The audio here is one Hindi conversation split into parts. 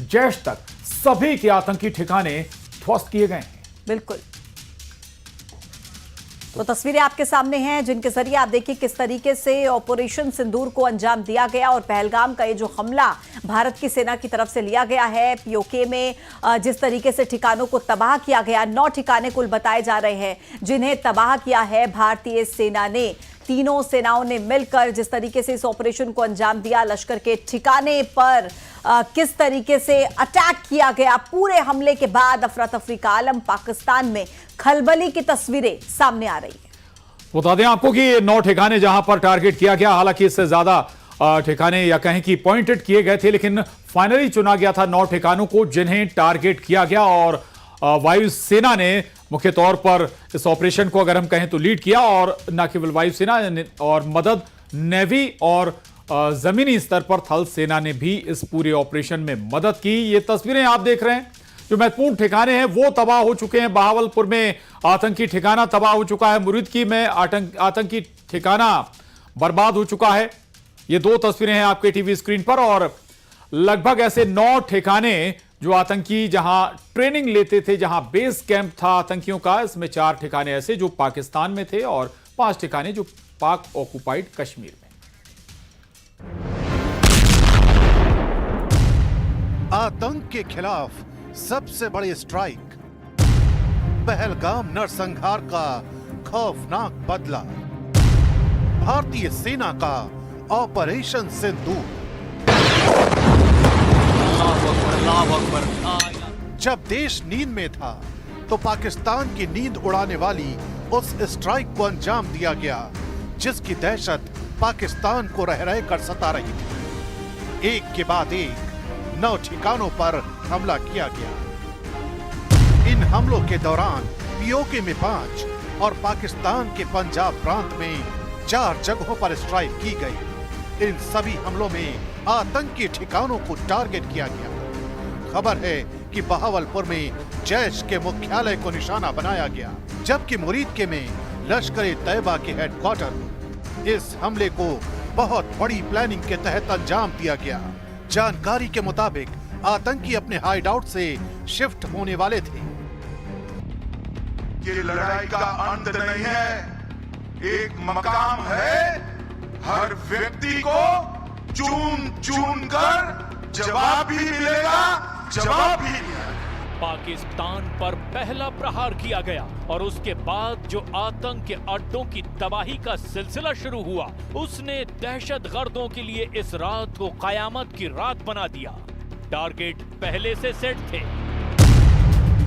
जैश तक सभी के आतंकी ठिकाने ध्वस्त किए गए हैं। बिल्कुल, तो तस्वीरें आपके सामने हैं जिनके जरिए आप देखिए किस तरीके से ऑपरेशन सिंदूर को अंजाम दिया गया और पहलगाम का ये जो हमला भारत की सेना की तरफ से लिया गया है, पीओके में जिस तरीके से ठिकानों को तबाह किया गया, 9 ठिकाने कुल बताए जा रहे हैं जिन्हें तबाह किया है भारतीय सेना ने। तीनों सेनाओं ने मिलकर जिस तरीके से इस ऑपरेशन को अंजाम दिया, लश्कर के ठिकाने पर किस तरीके से अटैक किया गया, पूरे हमले के बाद अफरा तफरी का आलम, पाकिस्तान में खलबली की तस्वीरें सामने आ रही है। बता दें आपको कि 9 ठिकाने जहां पर टारगेट किया गया, हालांकि इससे ज्यादा ठिकाने या कहें कि पॉइंटेड किए गए थे, लेकिन फाइनली चुना गया था 9 ठिकानों को जिन्हें टारगेट किया गया। और वायुसेना ने मुख्य तौर पर इस ऑपरेशन को अगर हम कहें तो लीड किया, और न केवल वायुसेना और मदद नेवी और जमीनी स्तर पर थल सेना ने भी इस पूरे ऑपरेशन में मदद की। ये तस्वीरें आप देख रहे हैं, जो महत्वपूर्ण ठिकाने हैं वो तबाह हो चुके हैं। बहावलपुर में आतंकी ठिकाना तबाह हो चुका है, मुरीदकी में आतंकी ठिकाना बर्बाद हो चुका है। ये 2 तस्वीरें हैं आपके टीवी स्क्रीन पर, और लगभग ऐसे 9 ठिकाने जो आतंकी जहां ट्रेनिंग लेते थे, जहां बेस कैंप था आतंकियों का, इसमें 4 ठिकाने ऐसे जो पाकिस्तान में थे और 5 ठिकाने जो पाक ऑक्युपाइड कश्मीर में। आतंक के खिलाफ सबसे बड़ी स्ट्राइक, पहलगाम नरसंहार का खौफनाक बदला, भारतीय सेना का ऑपरेशन सिंदूर। जब देश नींद में था तो पाकिस्तान की नींद उड़ाने वाली उस स्ट्राइक को अंजाम दिया गया जिसकी दहशत पाकिस्तान को रह रह कर सता रही थी। एक के बाद एक 9 ठिकानों पर हमला किया गया। इन हमलों के दौरान पीओके में 5 और पाकिस्तान के पंजाब प्रांत में 4 जगहों पर स्ट्राइक की गई। इन सभी हमलों में आतंकी ठिकानों को टारगेट किया गया। खबर है कि बहावलपुर में जैश के मुख्यालय को निशाना बनाया गया, जबकि मुरीदके में लश्कर तैयबा के हेडक्वार्टर। इस हमले को बहुत बड़ी प्लानिंग के तहत अंजाम दिया गया। जानकारी के मुताबिक आतंकी अपने हाइडआउट से शिफ्ट होने वाले थे। ये लड़ाई का अंत नहीं है, एक मकाम है। हर व्यक्ति को चुन चुन कर जवाब भी मिलेगा, जवाब भी मिलेगा। पाकिस्तान पर पहला प्रहार किया गया और उसके बाद जो आतंक के अड्डों की तबाही का सिलसिला शुरू हुआ, उसने दहशतगर्दों के लिए इस रात को कयामत की रात बना दिया। टारगेट पहले से सेट थे।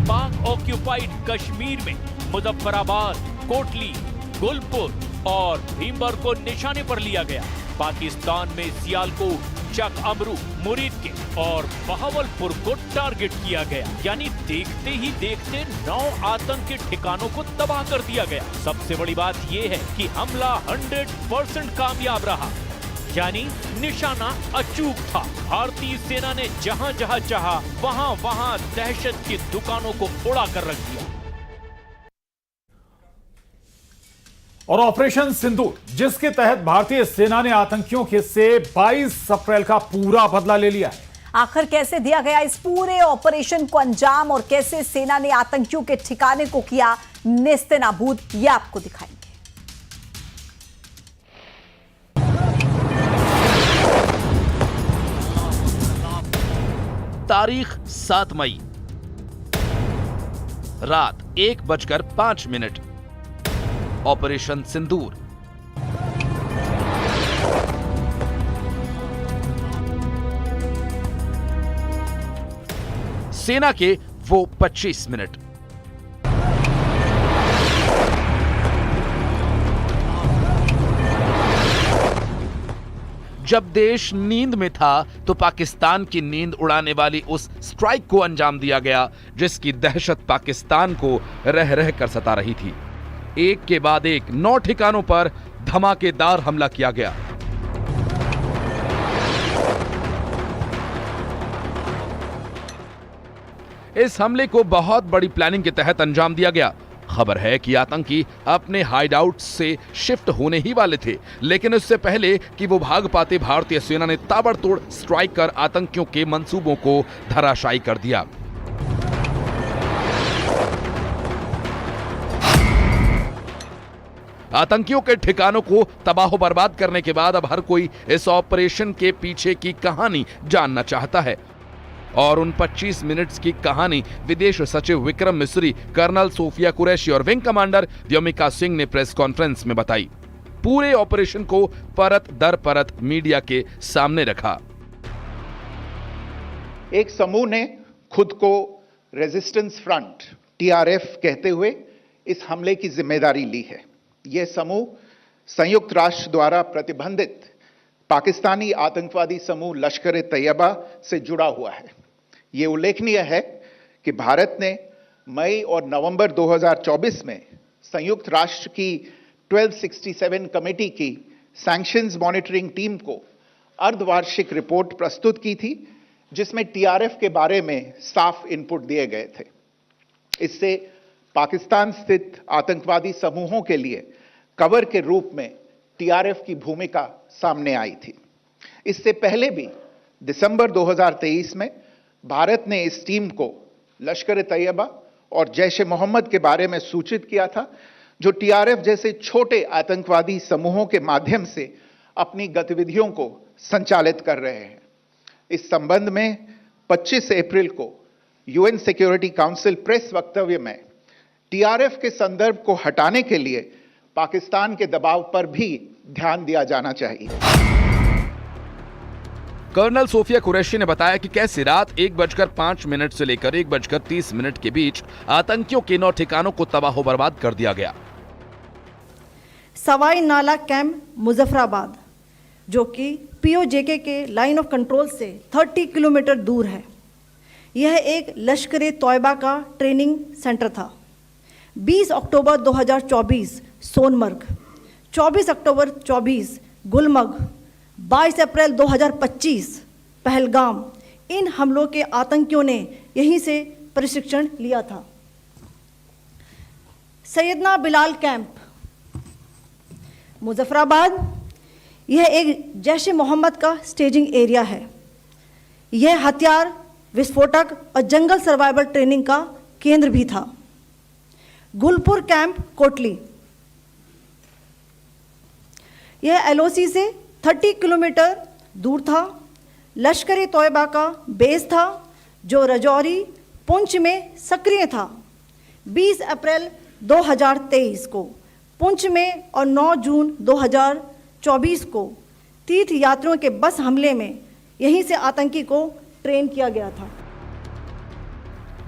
पाक ऑक्युपाइड कश्मीर में मुजफ्फराबाद, कोटली, गुलपुर और भीमबर को निशाने पर लिया गया। पाकिस्तान में सियालकोट, चक अमरू, मुरीदके और बहावलपुर को टारगेट किया गया। यानी देखते ही देखते 9 आतंकी ठिकानों को तबाह कर दिया गया। सबसे बड़ी बात यह है कि हमला 100% कामयाब रहा, यानी निशाना अचूक था। भारतीय सेना ने जहां जहां चाहा वहां वहां दहशत की दुकानों को उड़ा कर रख दिया। और ऑपरेशन सिंदूर, जिसके तहत भारतीय सेना ने आतंकियों के से 22 अप्रैल का पूरा बदला ले लिया है। आखिर कैसे दिया गया इस पूरे ऑपरेशन को अंजाम और कैसे सेना ने आतंकियों के ठिकाने को किया नेस्तनाबूद, ये आपको दिखाएंगे। तारीख 7 मई, रात 1:05। ऑपरेशन सिंदूर। सेना के वो 25 मिनट। जब देश नींद में था तो पाकिस्तान की नींद उड़ाने वाली उस स्ट्राइक को अंजाम दिया गया जिसकी दहशत पाकिस्तान को रह रह कर सता रही थी। एक के बाद एक 9 ठिकानों पर धमाकेदार हमला किया गया। इस हमले को बहुत बड़ी प्लानिंग के तहत अंजाम दिया गया। खबर है कि आतंकी अपने हाइडआउट से शिफ्ट होने ही वाले थे, लेकिन उससे पहले कि वो भाग पाते भारतीय सेना ने ताबड़तोड़ स्ट्राइक कर आतंकियों के मंसूबों को धराशायी कर दिया। आतंकियों के ठिकानों को तबाह बर्बाद करने के बाद अब हर कोई इस ऑपरेशन के पीछे की कहानी जानना चाहता है और उन 25 मिनट्स की कहानी विदेश सचिव विक्रम मिस्री, कर्नल सोफिया कुरैशी और विंग कमांडर व्योमिका सिंह ने प्रेस कॉन्फ्रेंस में बताई। पूरे ऑपरेशन को परत दर परत मीडिया के सामने रखा। एक समूह ने खुद को रेजिस्टेंस फ्रंट टीआरएफ कहते हुए इस हमले की जिम्मेदारी ली है। यह समूह संयुक्त राष्ट्र द्वारा प्रतिबंधित पाकिस्तानी आतंकवादी समूह लश्कर ए तैयबा से जुड़ा हुआ है। यह उल्लेखनीय है कि भारत ने मई और नवंबर 2024 में संयुक्त राष्ट्र की 1267 कमेटी की सैंक्शंस मॉनिटरिंग टीम को अर्धवार्षिक रिपोर्ट प्रस्तुत की थी, जिसमें टीआरएफ के बारे में साफ इनपुट दिए गए थे। इससे पाकिस्तान स्थित आतंकवादी समूहों के लिए कवर के रूप में टीआरएफ की भूमिका सामने आई थी। इससे पहले भी दिसंबर 2023 में भारत ने इस टीम को लश्कर ए तैयबा और जैश ए मोहम्मद के बारे में सूचित किया था, जो टीआरएफ जैसे छोटे आतंकवादी समूहों के माध्यम से अपनी गतिविधियों को संचालित कर रहे हैं। इस संबंध में 25 अप्रैल को यूएन सिक्योरिटी काउंसिल प्रेस वक्तव्य में टीआरएफ के संदर्भ को हटाने के लिए पाकिस्तान के दबाव पर भी ध्यान दिया जाना चाहिए। कर्नल सोफिया कुरैशी ने बताया कि कैसे रात 1:05 से लेकर 1:30 के बीच आतंकियों के 9 ठिकानों को तबाह बर्बाद कर दिया गया। सवाई नाला कैंप मुजफ्फराबाद, जो कि पीओजेके के लाइन ऑफ कंट्रोल से 30 किलोमीटर दूर है, यह एक लश्कर ए तैयबा का ट्रेनिंग सेंटर था। 20 अक्टूबर 2024 सोनमर्ग, 24 अक्टूबर 24 गुलमर्ग, 22 अप्रैल 2025 पहलगाम, इन हमलों के आतंकियों ने यहीं से प्रशिक्षण लिया था। सैयदना बिलाल कैंप मुजफ्फराबाद, यह एक जैश ए मोहम्मद का स्टेजिंग एरिया है। यह हथियार, विस्फोटक और जंगल सर्वाइवल ट्रेनिंग का केंद्र भी था। गुलपुर कैंप कोटली, यह एलओसी से 30 किलोमीटर दूर था। लश्कर ए तैयबा का बेस था, जो रजौरी पुंछ में सक्रिय था। 20 अप्रैल 2023 को पुंछ में और 9 जून 2024 को तीर्थ यात्रियों के बस हमले में यहीं से आतंकी को ट्रेन किया गया था।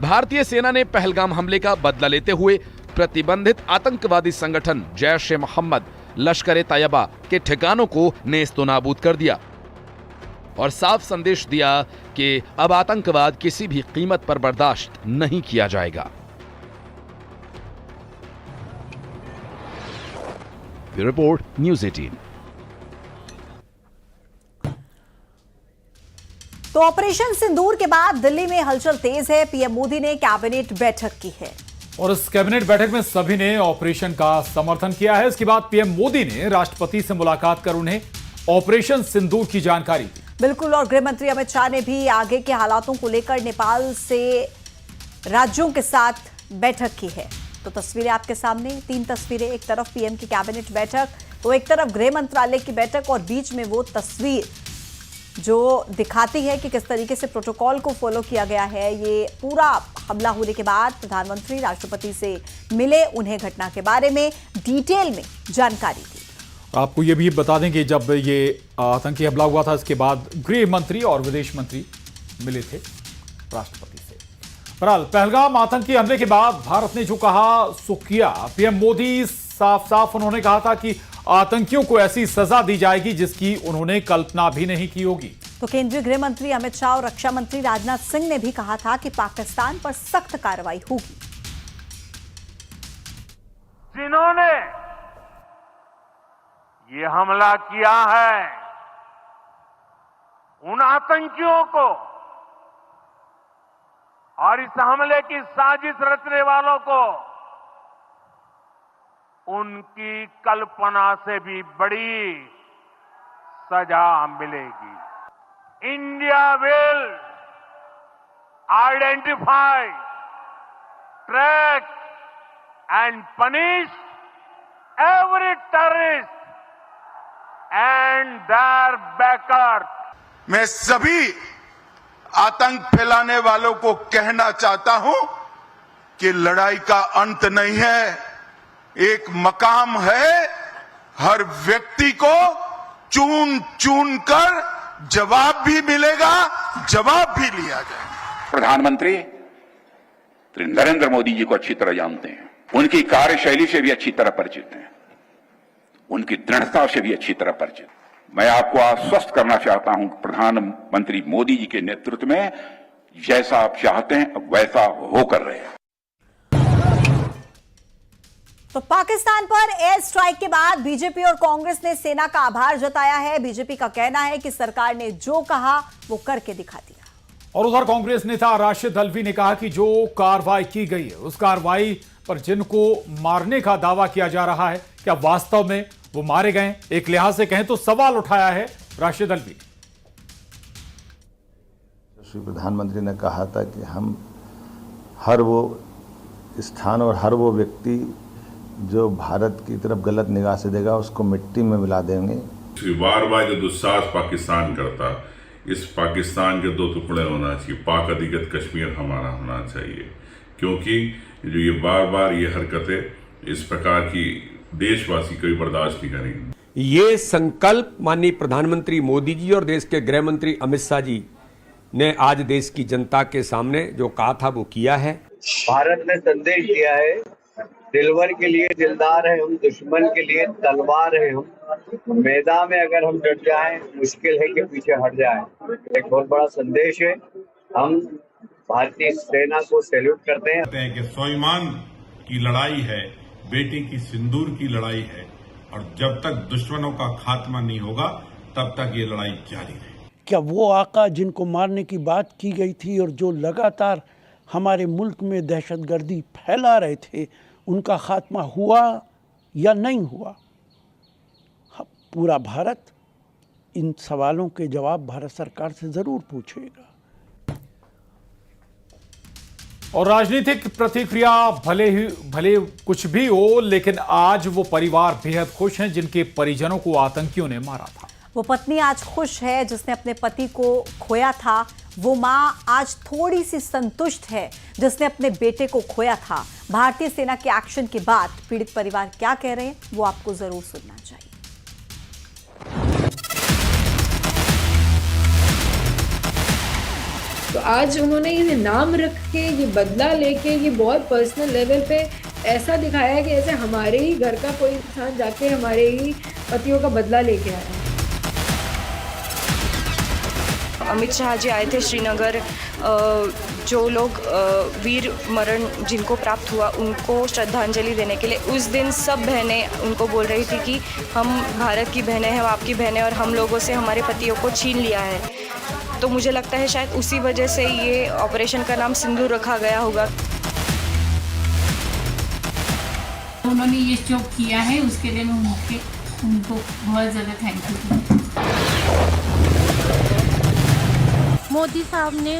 भारतीय सेना ने पहलगाम हमले का बदला लेते हुए प्रतिबंधित आतंकवादी संगठन जैश ए मोहम्मद, लश्कर ए तैयबा के ठिकानों को नेस्तनाबूद कर दिया और साफ संदेश दिया कि अब आतंकवाद किसी भी कीमत पर बर्दाश्त नहीं किया जाएगा। Report news 18। तो ऑपरेशन सिंदूर के बाद दिल्ली में हलचल तेज है। पीएम मोदी ने कैबिनेट बैठक की है और इस कैबिनेट बैठक में सभी ने ऑपरेशन का समर्थन किया है। इसके बाद पीएम मोदी ने राष्ट्रपति से मुलाकात कर उन्हें ऑपरेशन सिंदूर की जानकारी दी। बिल्कुल, और गृह मंत्री अमित शाह ने भी आगे के हालातों को लेकर नेपाल से राज्यों के साथ बैठक की है। तो तस्वीरें आपके सामने, 3 तस्वीरें, एक तरफ पीएम की कैबिनेट बैठक, तो एक तरफ गृह मंत्रालय की बैठक और बीच में वो तस्वीर जो दिखाती है कि किस तरीके से प्रोटोकॉल को फॉलो किया गया है। ये पूरा हमला होने के बाद प्रधानमंत्री राष्ट्रपति से मिले, उन्हें घटना के बारे में डिटेल में जानकारी दी। आपको ये भी बता दें कि जब ये आतंकी हमला हुआ था, इसके बाद गृह मंत्री और विदेश मंत्री मिले थे राष्ट्रपति से। बहरहाल पहलगाम आतंकी हमले के बाद भारत ने जो कहा सो किया। पीएम मोदी साफ साफ उन्होंने कहा था कि आतंकियों को ऐसी सजा दी जाएगी जिसकी उन्होंने कल्पना भी नहीं की होगी। तो केंद्रीय गृह मंत्री अमित शाह और रक्षा मंत्री राजनाथ सिंह ने भी कहा था कि पाकिस्तान पर सख्त कार्रवाई होगी। जिन्होंने ये हमला किया है, उन आतंकियों को और इस हमले की साजिश रचने वालों को उनकी कल्पना से भी बड़ी सजा मिलेगी। India will identify, track and punish every terrorist and their backers. मैं सभी आतंक फैलाने वालों को कहना चाहता हूं कि लड़ाई का अंत नहीं है, एक मकाम है। हर व्यक्ति को चुन चुन कर जवाब भी मिलेगा, जवाब भी लिया जाएगा। प्रधानमंत्री श्री नरेंद्र मोदी जी को अच्छी तरह जानते हैं, उनकी कार्यशैली से भी अच्छी तरह परिचित हैं, उनकी दृढ़ता से भी अच्छी तरह परिचित। मैं आपको आश्वस्त करना चाहता हूं कि प्रधानमंत्री मोदी जी के नेतृत्व में जैसा आप चाहते हैं वैसा होकर रहे। तो पाकिस्तान पर एयर स्ट्राइक के बाद बीजेपी और कांग्रेस ने सेना का आभार जताया है। बीजेपी का कहना है कि सरकार ने जो कहा वो करके दिखा दिया। और उधर कांग्रेस नेता राशिद अल्वी ने कहा कि जो कार्रवाई की गई है उस कार्रवाई पर जिनको मारने का दावा किया जा रहा है, क्या वास्तव में वो मारे गए? एक लिहाज से कहें तो सवाल उठाया है राशिद अल्वी। श्री प्रधानमंत्री ने कहा था कि हम हर वो स्थान और हर वो व्यक्ति जो भारत की तरफ गलत निगाह से देगा उसको मिट्टी में मिला देंगे। बार बार जो दुस्साहस पाकिस्तान करता, इस पाकिस्तान के दो टुकड़े होना चाहिए, पाक अधिकृत कश्मीर हमारा होना चाहिए, क्योंकि जो ये बार बार ये हरकतें इस प्रकार की देशवासी कोई बर्दाश्त नहीं करेंगे। ये संकल्प माननीय प्रधानमंत्री मोदी जी और देश के गृह मंत्री अमित शाह जी ने आज देश की जनता के सामने जो कहा था वो किया है। भारत ने संदेश दिया है, दिलवर के लिए दिलदार है हम, दुश्मन के लिए तलवार है हम। मैदान में अगर हम डट जाएं मुश्किल है कि पीछे हट जाएं। एक बहुत बड़ा संदेश है। हम भारतीय सेना को सैल्यूट करते हैं कि स्वाभिमान की लड़ाई है, बेटी की सिंदूर की लड़ाई है, और जब तक दुश्मनों का खात्मा नहीं होगा तब तक ये लड़ाई जारी रहेगी। क्या वो आका जिनको मारने की बात की गई थी और जो लगातार हमारे मुल्क में दहशतगर्दी फैला रहे थे, उनका खात्मा हुआ या नहीं हुआ? पूरा भारत इन सवालों के जवाब भारत सरकार से जरूर पूछेगा। और राजनीतिक प्रतिक्रिया भले कुछ भी हो, लेकिन आज वो परिवार बेहद खुश हैं जिनके परिजनों को आतंकियों ने मारा था। वो पत्नी आज खुश है जिसने अपने पति को खोया था। वो मां आज थोड़ी सी संतुष्ट है जिसने अपने बेटे को खोया था। भारतीय सेना के एक्शन के बाद पीड़ित परिवार क्या कह रहे हैं वो आपको जरूर सुनना चाहिए। तो आज उन्होंने ये नाम रख के, ये बदला लेके, ये बहुत पर्सनल लेवल पे ऐसा दिखाया कि जैसे हमारे ही घर का कोई इंसान जाके हमारे ही पतियों का बदला लेके आया है। अमित शाह जी आए थे श्रीनगर, जो लोग वीर मरण जिनको प्राप्त हुआ उनको श्रद्धांजलि देने के लिए। उस दिन सब बहनें उनको बोल रही थी कि हम भारत की बहनें हैं, हम आपकी बहनें, और हम लोगों से हमारे पतियों को छीन लिया है। तो मुझे लगता है शायद उसी वजह से ये ऑपरेशन का नाम सिंदूर रखा गया होगा। उन्होंने ये जो किया है उसके लिए मैं उनको बहुत ज़्यादा थैंक यू। मोदी साहब ने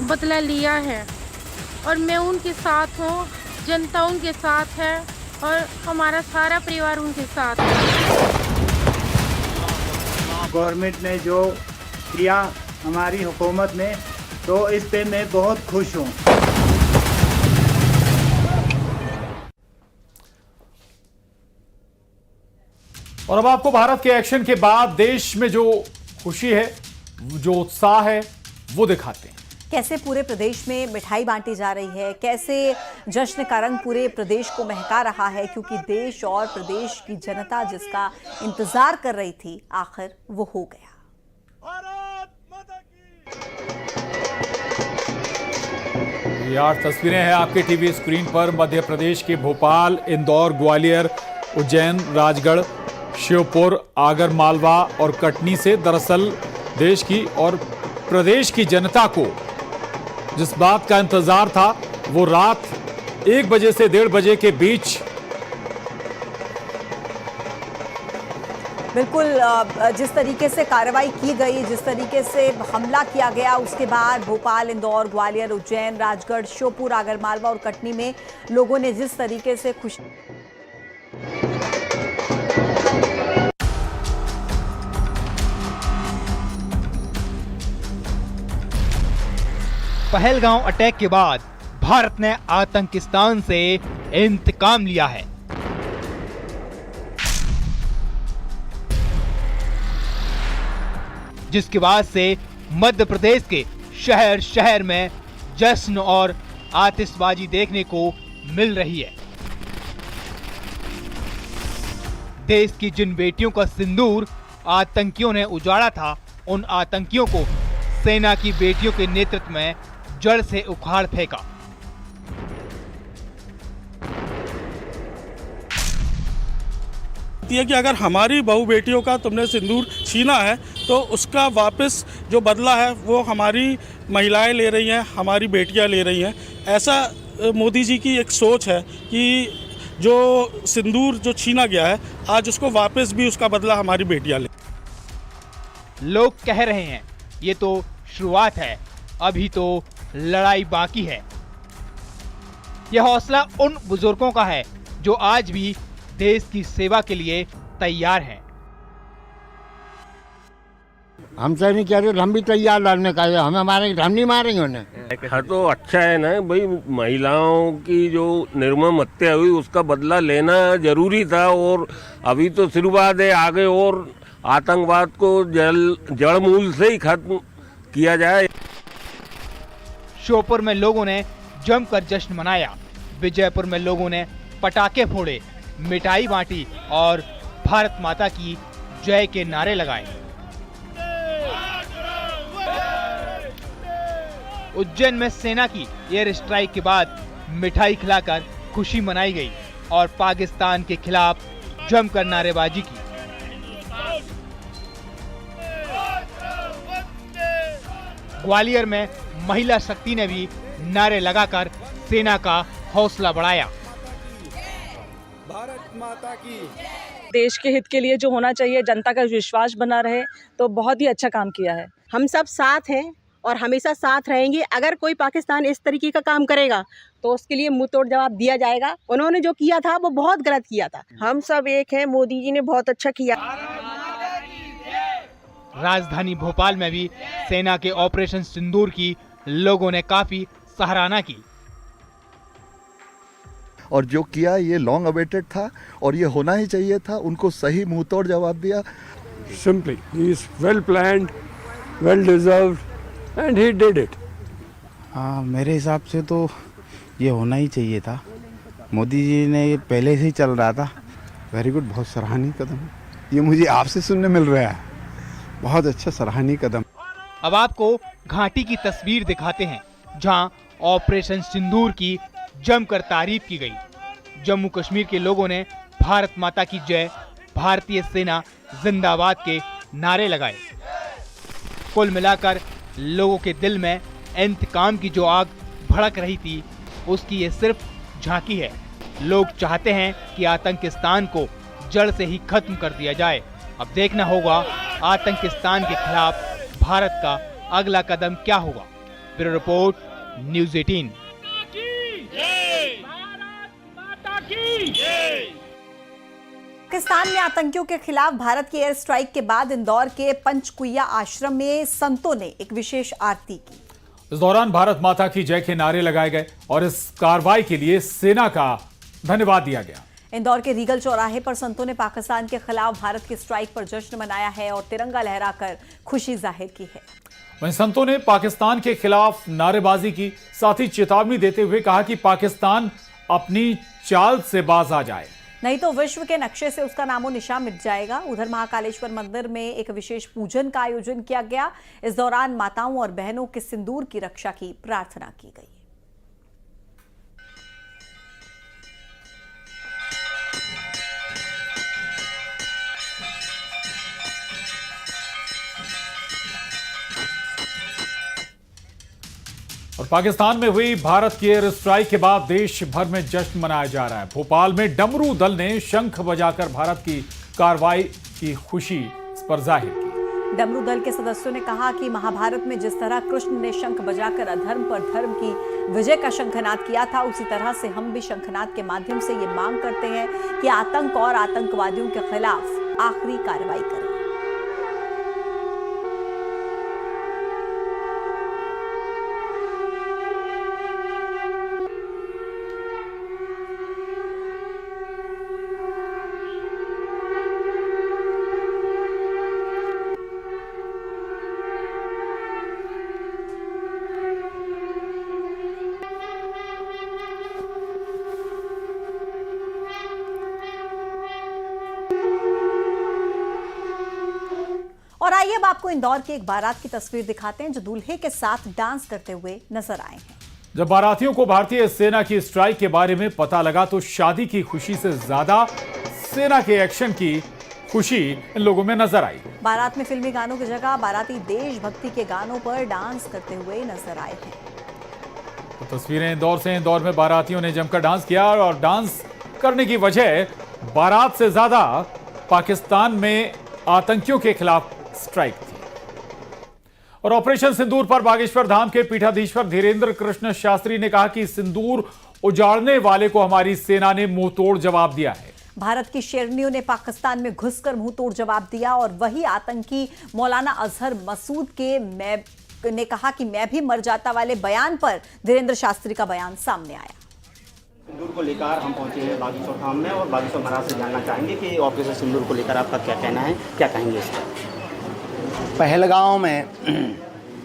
बदला लिया है और मैं उनके साथ हूँ, जनता उनके साथ है और हमारा सारा परिवार उनके साथ है। गवर्नमेंट ने जो किया, हमारी हुकूमत ने, तो इस पे मैं बहुत खुश हूँ। और अब आपको भारत के एक्शन के बाद देश में जो खुशी है, जो उत्साह है, वो दिखाते हैं। कैसे पूरे प्रदेश में मिठाई बांटी जा रही है, कैसे जश्न का रंग पूरे प्रदेश को महका रहा है, क्योंकि देश और प्रदेश की जनता जिसका इंतजार कर रही थी आखिर वो हो गया। ये 8 तस्वीरें हैं आपके टीवी स्क्रीन पर। मध्य प्रदेश के भोपाल, इंदौर, ग्वालियर, उज्जैन, राजगढ़, श्योपुर, आगर मालवा और कटनी से दरअसल देश की और प्रदेश की जनता को जिस बात का इंतजार था वो रात 1 बजे से 1:30 बजे के बीच बिल्कुल, जिस तरीके से कार्रवाई की गई, जिस तरीके से हमला किया गया, उसके बाद भोपाल, इंदौर, ग्वालियर, उज्जैन, राजगढ़, श्योपुर, आगरमालवा और कटनी में लोगों ने जिस तरीके से खुशी पहलगांव अटैक के बाद भारत ने आतंकिस्तान से इंतकाम लिया है। जिसके बाद से मध्य प्रदेश के शहर शहर में जश्न और आतिशबाजी देखने को मिल रही है। देश की जिन बेटियों का सिंदूर आतंकियों ने उजाड़ा था, उन आतंकियों को सेना की बेटियों के नेतृत्व में जड़ से उखाड़ फेंका। कि अगर हमारी बहू बेटियों का तुमने सिंदूर छीना है तो उसका वापस जो बदला है वो हमारी महिलाएं ले रही हैं, हमारी बेटियां ले रही हैं। ऐसा मोदी जी की एक सोच है कि जो सिंदूर जो छीना गया है, आज उसको वापस भी उसका बदला हमारी बेटियां ले। लोग कह रहे हैं ये तो शुरुआत है, अभी तो लड़ाई बाकी है। यह हौसला उन बुजुर्गों का है जो आज भी देश की सेवा के लिए तैयार हैं। हमसे नहीं कह रहे, हम भी तैयार लड़ने का, हमें मारेंगे, हम नहीं मारेंगे उन्हें। हाँ तो अच्छा है ना भाई, महिलाओं की जो निर्मम हत्या हुई उसका बदला लेना जरूरी था, और अभी तो शुरुआत है, आगे और आतंकवाद को जड़ मूल से ही खत्म किया जाए। श्योपुर में लोगों ने जमकर जश्न मनाया, विजयपुर में लोगों ने पटाखे फोड़े, मिठाई बांटी और भारत माता की जय के नारे लगाए। उज्जैन में सेना की एयर स्ट्राइक के बाद मिठाई खिलाकर खुशी मनाई गई और पाकिस्तान के खिलाफ जमकर नारेबाजी की। ग्वालियर में महिला शक्ति ने भी नारे लगाकर सेना का हौसला बढ़ाया। भारत माता की। देश के हित के लिए जो होना चाहिए, जनता का विश्वास बना रहे, तो बहुत ही अच्छा काम किया है। हम सब साथ हैं और हमेशा साथ रहेंगे। अगर कोई पाकिस्तान इस तरीके का काम करेगा तो उसके लिए मुंह तोड़ जवाब दिया जाएगा। उन्होंने जो किया था वो बहुत गलत किया था। हम सब एक हैं, मोदी जी ने बहुत अच्छा किया। राजधानी भोपाल में भी सेना के ऑपरेशन सिंदूर की लोगों ने काफी सराहना की। और जो किया ये लॉन्ग अवेटेड था और ये होना ही चाहिए था, उनको सही मुंह तोड़ जवाब दिया। Simply, he is well planned, well deserved, and he did it. हाँ, मेरे हिसाब से तो ये होना ही चाहिए था। मोदी जी ने ये पहले से ही चल रहा था। वेरी गुड, बहुत सराहनीय कदम। ये मुझे आपसे सुनने मिल रहा है, बहुत अच्छा सराहनीय कदम। अब आपको घाटी की तस्वीर दिखाते हैं जहां ऑपरेशन सिंदूर की जमकर तारीफ की गई। जम्मू कश्मीर के लोगों ने भारत माता की जय, भारतीय सेना जिंदाबाद के नारे लगाए। कुल मिलाकर लोगों के दिल में इंतकाम की जो आग भड़क रही थी, उसकी ये सिर्फ झांकी है। लोग चाहते हैं कि आतंकिस्तान को जड़ से ही खत्म कर दिया जाए। अब देखना होगा आतंकिस्तान के खिलाफ भारत का अगला कदम क्या होगा। Bureau report, news 18। पाकिस्तान में आतंकियों के खिलाफ भारत की एयर स्ट्राइक के बाद इंदौर के पंचकुइया आश्रम में संतों ने एक विशेष आरती की। इस दौरान भारत माता की जय के नारे लगाए गए और इस कार्रवाई के लिए सेना का धन्यवाद दिया गया। इंदौर के रीगल चौराहे पर संतों ने पाकिस्तान के खिलाफ भारत की स्ट्राइक पर जश्न मनाया है और तिरंगा लहराकर खुशी जाहिर की है। वहीं संतों ने पाकिस्तान के खिलाफ नारेबाजी की, साथ ही चेतावनी देते हुए कहा कि पाकिस्तान अपनी चाल से बाज आ जाए, नहीं तो विश्व के नक्शे से उसका नामो निशान मिट जाएगा। उधर महाकालेश्वर मंदिर में एक विशेष पूजन का आयोजन किया गया। इस दौरान माताओं और बहनों के सिंदूर की रक्षा की प्रार्थना की गई। और पाकिस्तान में हुई भारत की एयर स्ट्राइक के बाद देश भर में जश्न मनाया जा रहा है। भोपाल में डमरू दल ने शंख बजाकर भारत की कार्रवाई की खुशी इस पर जाहिर की। डमरू दल के सदस्यों ने कहा कि महाभारत में जिस तरह कृष्ण ने शंख बजाकर अधर्म पर धर्म की विजय का शंखनाद किया था, उसी तरह से हम भी शंखनाद के माध्यम से ये मांग करते हैं कि आतंक और आतंकवादियों के खिलाफ आखिरी कार्रवाई करें। और आइए अब आपको इंदौर की एक बारात की तस्वीर दिखाते हैं जो दूल्हे के साथ डांस करते हुए नजर आए हैं। जब बारातियों को भारतीय सेना की स्ट्राइक के बारे में पता लगा तो शादी की खुशी से ज्यादा सेना के एक्शन की खुशी इन लोगों में नजर आई। बारात में फिल्मी गानों की जगह बाराती देशभक्ति के गानों पर डांस करते हुए नजर आए हैं। तो तस्वीरें इंदौर से। इंदौर में बारातियों ने जमकर डांस किया और डांस करने की वजह बारात से ज्यादा पाकिस्तान में आतंकियों के खिलाफ स्ट्राइक थी। और ऑपरेशन सिंदूर पर बागेश्वर धाम के पीठाधीश्वर धीरेन्द्र कृष्ण शास्त्री ने कहा कि सिंदूर उजाड़ने वाले को हमारी सेना ने मुंहतोड़ जवाब दिया है। भारत की शेरनियों ने पाकिस्तान में घुसकर मुंहतोड़ जवाब दिया और वही आतंकी मौलाना अजहर मसूद ने कहा कि मैं भी मर जाता वाले बयान पर धीरेन्द्र शास्त्री का बयान सामने आया। सिंदूर को लेकर हम पहुंचे हैं बागेश्वर धाम में और बागेश्वर महाराज से जानना चाहेंगे कि ऑपरेशन सिंदूर को लेकर आपका क्या कहना है, क्या कहेंगे इस पर। पहलगांव में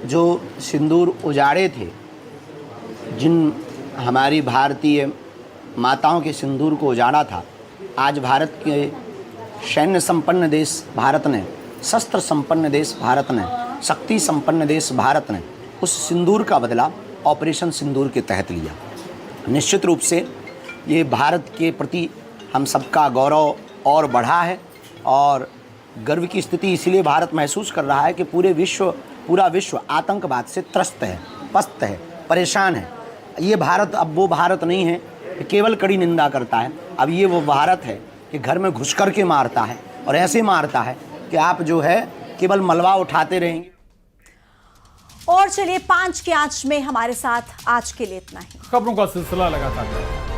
जो सिंदूर उजाड़े थे, जिन हमारी भारतीय माताओं के सिंदूर को उजाड़ा था, आज भारत के सैन्य संपन्न देश भारत ने, शस्त्र संपन्न देश भारत ने, शक्ति संपन्न देश भारत ने उस सिंदूर का बदला ऑपरेशन सिंदूर के तहत लिया। निश्चित रूप से ये भारत के प्रति हम सबका गौरव और बढ़ा है और गर्व की स्थिति इसलिए भारत महसूस कर रहा है कि पूरा विश्व आतंकवाद से त्रस्त है, पस्त है, परेशान है। ये भारत अब वो भारत नहीं है कि केवल कड़ी निंदा करता है। अब ये वो भारत है कि घर में घुस कर के मारता है और ऐसे मारता है कि आप जो है केवल मलबा उठाते रहेंगे। और चलिए 5 की आंच में हमारे साथ आज के लिए इतना ही। खबरों का सिलसिला लगातार